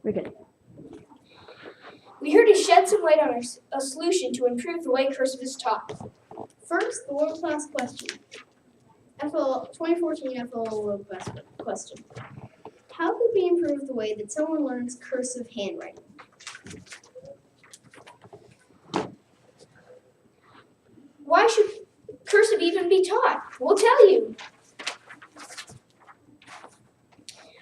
We're good. We heard you shed some light on a solution to improve the way cursive is taught. First, the world-class question. 2014 FLL world-class question. How could we improve the way that someone learns cursive handwriting? Why should cursive even be taught? We'll tell you.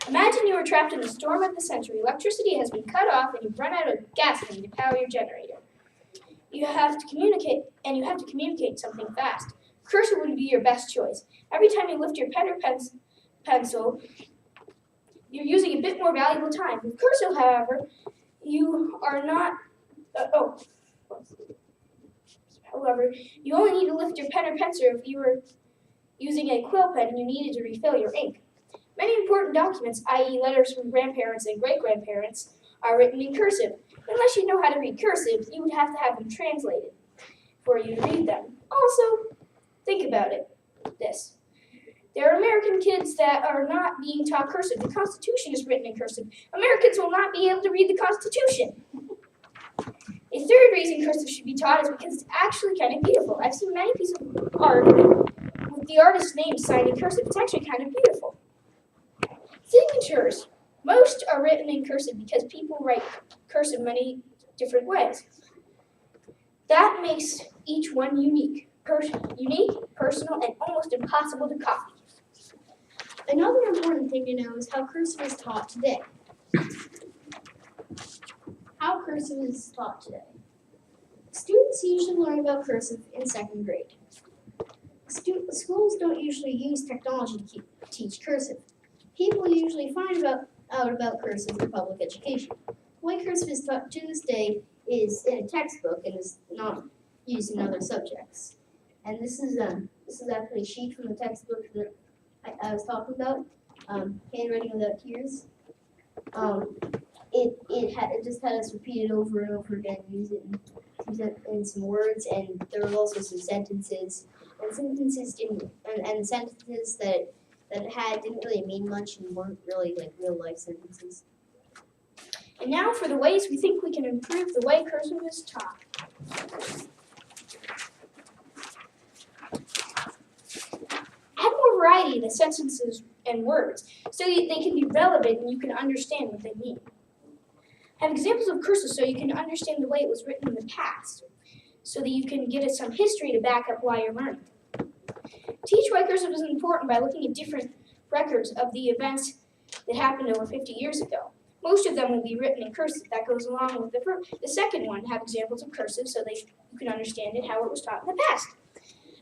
Imagine you were trapped in the storm of the century. Electricity has been cut off and you've run out of gasoline to power your generator. You have to communicate something fast. Cursive would be your best choice. Every time you lift your pen or pencil, you're using a bit more valuable time. With cursive, however, you are not. However, you only need to lift your pen or pencil if you were using a quill pen and you needed to refill your ink. Many important documents, i.e. letters from grandparents and great-grandparents, are written in cursive. Unless you know how to read cursive, you would have to have them translated for you to read them. Also, think about this. There are American kids that are not being taught cursive. The Constitution is written in cursive. Americans will not be able to read the Constitution. A third reason cursive should be taught is because it's actually kind of beautiful. I've seen many pieces of art with the artist's name signed in cursive. It's actually kind of beautiful. Signatures. Most are written in cursive because people write cursive many different ways. That makes each one unique, personal, and almost impossible to copy. Another important thing to know is how cursive is taught today. How cursive is taught today. Students usually learn about cursive in second grade. Schools don't usually use technology to teach cursive. People usually find out about cursive in public education. The way cursive is taught to this day is in a textbook and is not used in other subjects. And this is actually a sheet from the textbook that I was talking about, Handwriting Without Tears. It just had us repeat it over and over again, use it in some words, and there were also some sentences. And sentences that it had didn't really mean much and weren't really like real life sentences. And now for the ways we think we can improve the way cursive is taught. Add more variety in the sentences and words so they can be relevant and you can understand what they mean. Have examples of cursive so you can understand the way it was written in the past, so that you can get some history to back up why you're learning. Teach why cursive is important by looking at different records of the events that happened over 50 years ago. Most of them will be written in cursive. That goes along with the second one. Have examples of cursive so you can understand it, how it was taught in the past.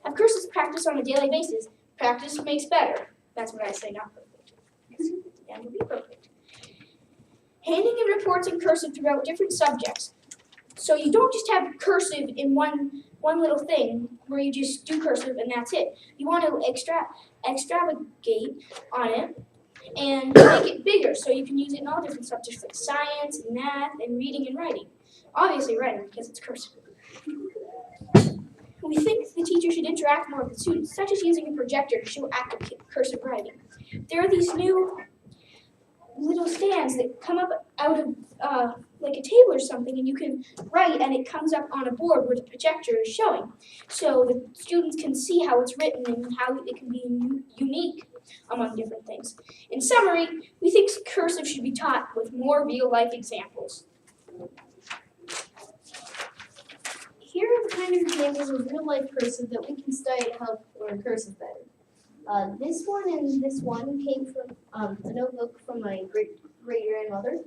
Have cursive practice on a daily basis. Practice makes better. That's what I say, not perfect. Because it will be perfect. Handing in reports in cursive throughout different subjects. So you don't just have cursive in one little thing where you just do cursive and that's it. You want to extravagate on it and make it bigger so you can use it in all different subjects like science, and math, and reading and writing. Obviously writing because it's cursive. We think the teacher should interact more with the students, such as using a projector to show active cursive writing. There are these new little stands that come up out of like a table or something, and you can write and it comes up on a board where the projector is showing. So the students can see how it's written and how it can be unique among different things. In summary, we think cursive should be taught with more real-life examples. Here are the kind of examples of real-life cursive that we can study to help learn cursive better. This one and this one came from a notebook from my great-grandmother.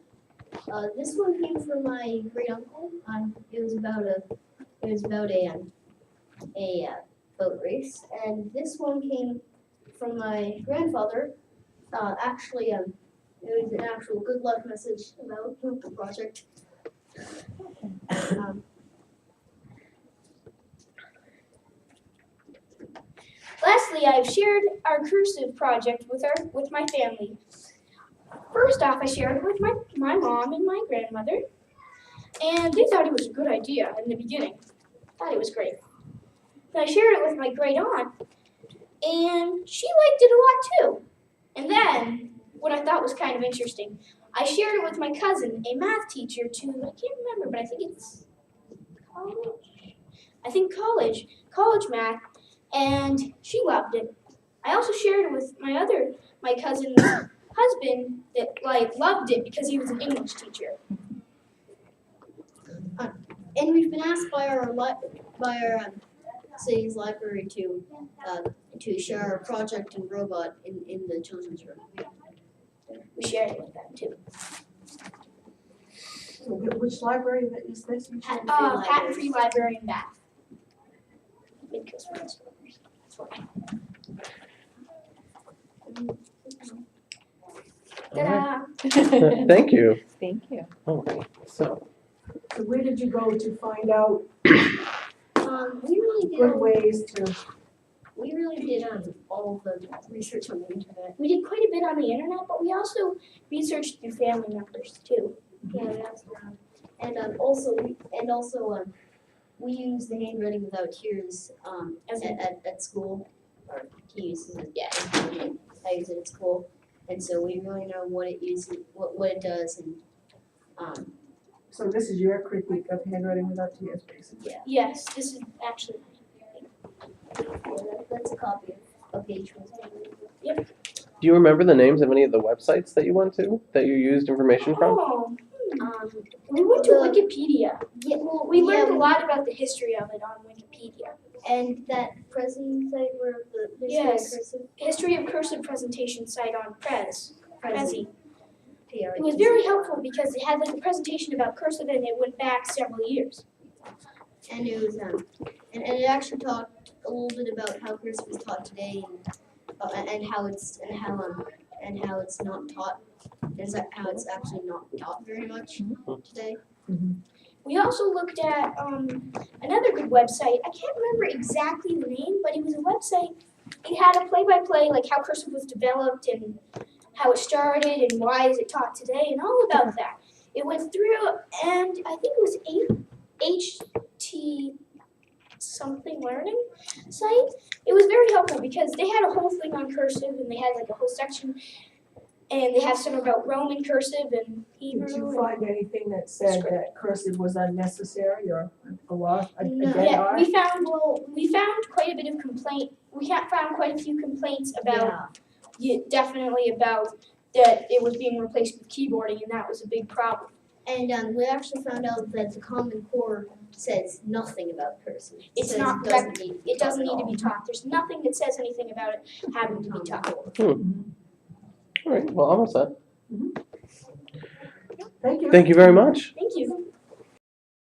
This one came from my great-uncle. It was about a boat race, and this one came from my grandfather. Actually, it was an actual good luck message about the project. Lastly, I've shared our cursive project with my family. First off, I shared it with my mom and my grandmother, and they thought it was a good idea in the beginning. Thought it was great. Then I shared it with my great aunt, and she liked it a lot too. And then, what I thought was kind of interesting, I shared it with my cousin, a math teacher too. I can't remember, but I think it's college. I think college math, and she loved it. I also shared it with my cousin's husband that loved it because he was an English teacher. And we've been asked by our city's library to share our project and robot in the children's room. We shared it with them too. Which library is this? Patent-free library in Bath. Midcoast Mindstorms. That's what. Ta-da! Thank you. Thank you. Okay, so So where did you go to find out We really good ways to? did all of the research on the internet. We did quite a bit on the internet, but we also researched through family members too. Yeah, we asked around. And also we use the handwriting without tears at school. Or he uses it, yeah, I use it at school. And so we really know what it uses, what it does, and So this is your critique of handwriting without tears, basically. Yes, this is actually. that's a copy of a page from it. do you remember the names of any of the websites that you went to, that you used information from? Oh, we went to Wikipedia. Yeah, well, We learned a lot about the history of it on Wikipedia. And that present site where the Yes. cursive History of cursive presentation site on Prezi. PR. It was very helpful because it had like a presentation about cursive and it went back several years. And it was and it actually talked a little bit about how cursive is taught today and how it's not taught. How it's actually not taught very much today. We also looked at another good website. I can't remember exactly the name, but it was a website. It had a play-by-play, like how cursive was developed and how it started and why is it taught today and all about that. It went through, and I think it was HT something learning site. It was very helpful because they had a whole thing on cursive and they had like a whole section, and they have some about Roman cursive and Hebrew. Did you find anything that said that cursive was unnecessary or a loss, a No. dead Yeah, art? we found quite a bit of complaint. We found quite a few complaints about definitely about that it was being replaced with keyboarding, and that was a big problem. And we actually found out that the Common Core says nothing about cursive. It's says not it doesn't need to be It doesn't taught need at to be taught. There's nothing that says anything about it having to be taught. All right, well, almost set. Thank you. Thank you very much. Thank you.